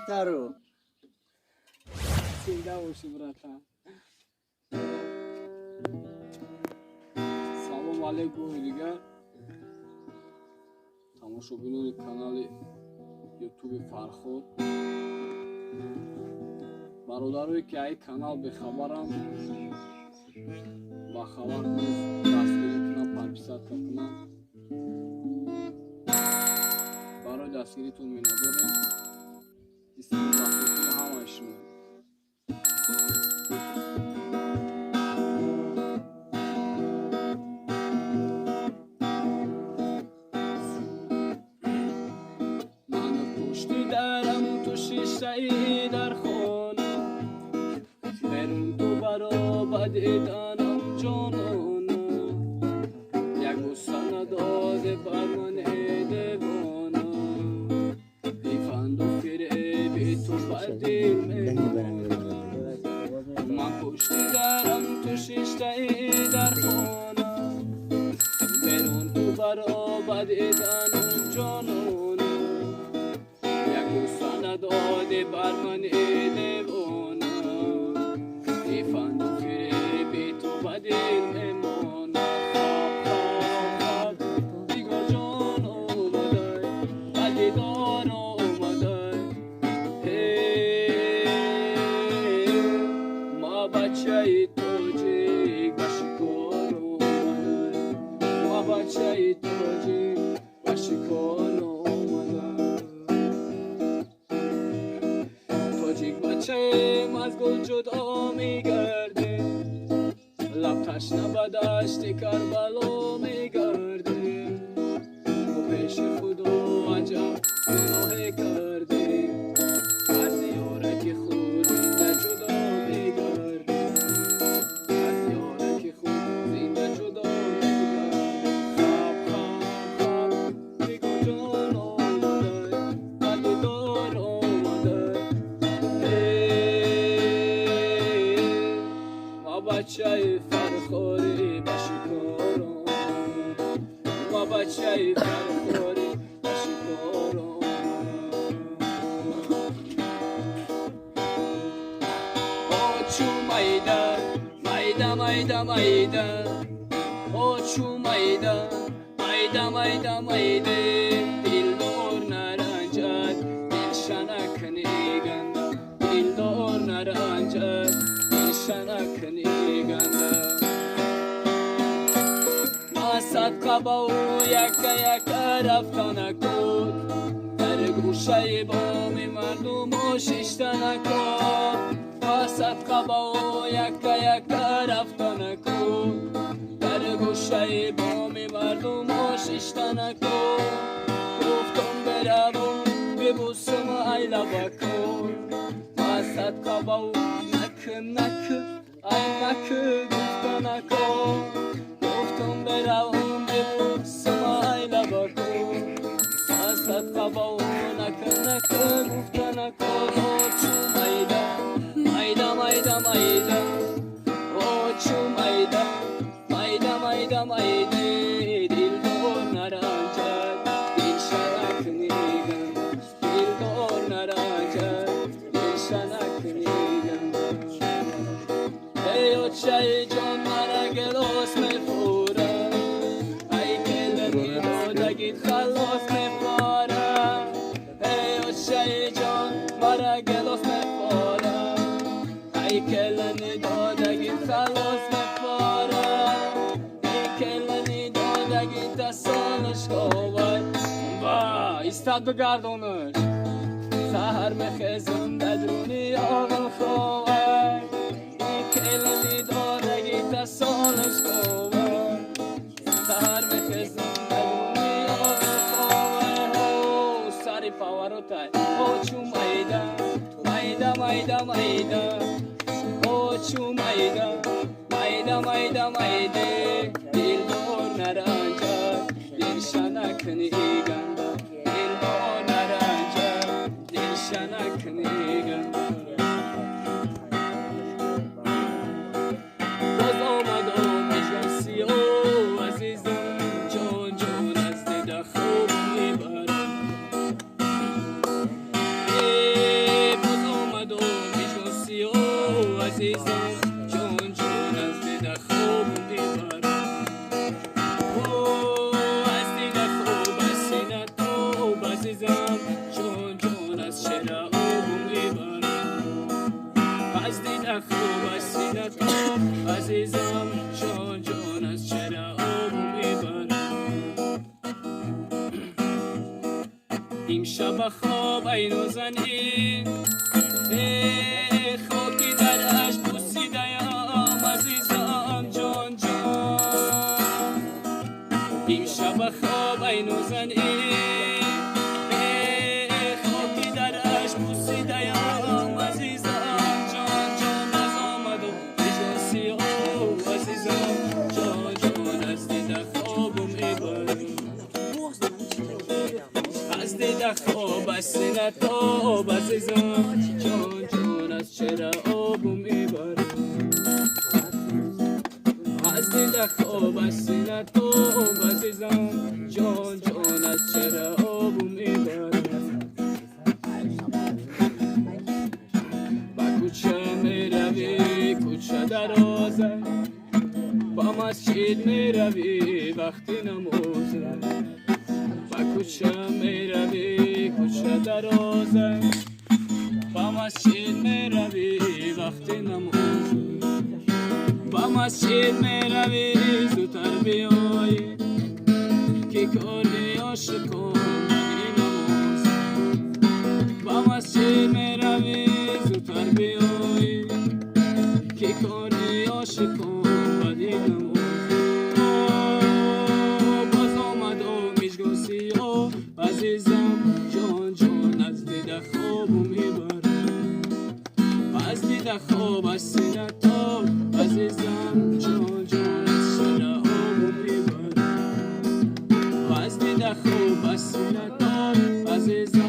Таро. Всегда уши, братан. Салом алейкум дигар. Тамошобинони канали ютуби Фарход. бародарое ки аи канал бехабарам ба хабар кунед дастгирӣ кунам подписатка кунам барои дастгиритон миннатдорем исми ба хотири ҳамаи шумо ман пушти дарам ту шишаи дар хона берун ту бароба диданам ҷонона як буса надоде бар ман девона ифанду фиреби ту бар дил мемона ман пушти дарам ту шиштаи дар хона берун ту бароба диданам ҷонона як буса надоде бар ман девона Fanno firebi tu badil memona Khab digo jono madai badidoro madai ma bachai toji bashikono madai ma bachai toji bashikono madai toji bachai mazgul judo میگرده لب تشنه به دشت کربلا میگرده و پیش خدا عجب گناه کرده از یاره که خود زنده جدا میگرده از یاره که خود زنده جدا میگرده خب دیگو جان آمده قلب دار آمده بچه فرخوری بشکارم ما بچه فرخوری بشکارم آچو میدن میدن میدن میدن آچو میدن میدن میدن میدن دل دور نرنجد دل شنک نیگند دل دور نرنجد دل شنک صدقه با او یکه رفتن کن در گوشه بام مردم و ششتن کن صدقه با او یکه رفتن کن در گوشه بام مردم و ششتن کن گفتم بروم ببوسم ای لبه کن صدقه با او نکن ای گفتن کن گفتم بروم ببوسم ای لبه کن صدقه با او نکن گفتن کن آچو میدن میدن میدن میدن آچو میدن میدن میدن میدن دل دور نرنجد دل شنک نیگن دل دور نرنجد دل شنک نیگن ای آچه جان مرا گلاس میخورم ای کلمی دادگید خلاص میخورم ای آچه جان مرا گلاس میخورم ای کلمی دادگید خلاص میخورم ای کلمی دادگید دستانش کوای با ایستاد بگردونش سهر میخیزم بدرونی آغم خوای کلمی دادگی دستانش کوه سهر میخیزم بدونی آقا خواه سری پاورو تای آچو میدن میدن میدن میدن آچو میدن میدن میدن میدن دل دور نرنجد دل شنک نیگن دل دور نرنجد دل شنک نیگن امشب خواب عینو زنی خاکی درش بوسیدم عزیزم جان جان امشب خواب عینو زنی خاکی درش بوسیدم عزیزم جان جان از آمد و نشستی عزیزم جان جان از دیده خوابم میبری از دیده خواب از سینه تاب عزیزم جان جان از چرا آبم میبری از دیده خواب از سینه تاب عزیزم جان جان از چرا آبم میبری با کوچه میروی کوچه درازه با مسجد میروی وقتی نمازه با کوچه میروی کوچه درازه با مسجد میروی وقتی نمازه با مسجد میروی زودتر بیایی که کاری عاشقان بدی نمازه با مسجد میروی زودتر بیایی که کاری عاشقان بدی نمازه باز آمد و میشگاسی عزیزم جان جان از دیده خوابم میبره از دیده خواب از سینه تاب عزیزم جان جان از چرا آبم میبره از دیده خواب از سینه تاب عزیزم